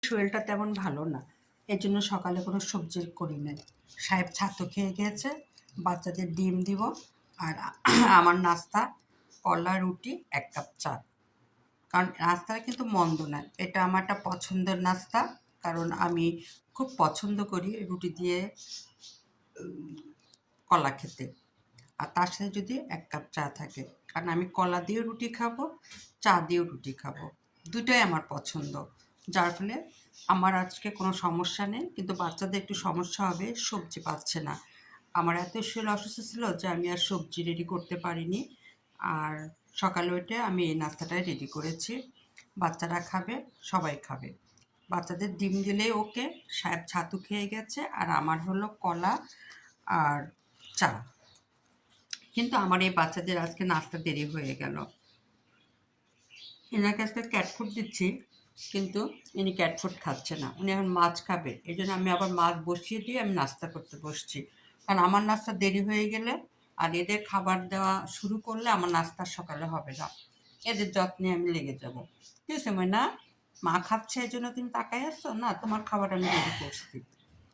শরীরটা তেমন ভালো না, এর জন্য সকালে কোনো সবজি করি নাই। সাহেব ছাতু খেয়ে গিয়েছে, বাচ্চাদের ডিম দিব, আর আমার নাস্তা কলা, রুটি, ১ কাপ চা। কারণ নাস্তাটা কিন্তু মন্দ নয়, এটা আমার একটা পছন্দের নাস্তা। কারণ আমি খুব পছন্দ করি রুটি দিয়ে কলা খেতে, আর তার সাথে যদি ১ কাপ চা থাকে। কারণ আমি কলা দিয়েও রুটি খাবো, চা দিয়েও রুটি খাবো, দুটোই আমার পছন্দ। যার ফলে আমার আজকে কোনো সমস্যা নেই, কিন্তু বাচ্চাদের একটু সমস্যা হবে, সবজি পাচ্ছে না। আমার এত শরীর অসুস্থ ছিল যে আমি আর সবজি রেডি করতে পারিনি। আর সকালে উঠে আমি এই নাস্তাটাই রেডি করেছি। বাচ্চারা খাবে, সবাই খাবে। বাচ্চাদের ডিম দিলেই ওকে, সাহেব ছাতু খেয়ে গেছে, আর আমার হলো কলা আর চা। কিন্তু আমার এই বাচ্চাদের আজকে নাস্তা দেরি হয়ে গেল। এনাকে আজকে ক্যাট ফুড দিচ্ছি, কিন্তু ইনি ক্যাট ফুড খাচ্ছে না, উনি এখন মাছ খাবে। এই জন্য আমি আবার মাছ বসিয়ে দিয়ে আমি নাস্তা করতে বসছি। কারণ আমার নাস্তা দেরি হয়ে গেলে আর এদের খাবার দেওয়া শুরু করলে আমার নাস্তা সকালে হবে না। এদের যত্নে আমি লেগে যাব। কি হয়েছে ময়না? মা খাচ্ছে এই জন্য তুমি তাকাই আসছো? না, তোমার খাবার আমি রেডি করছি।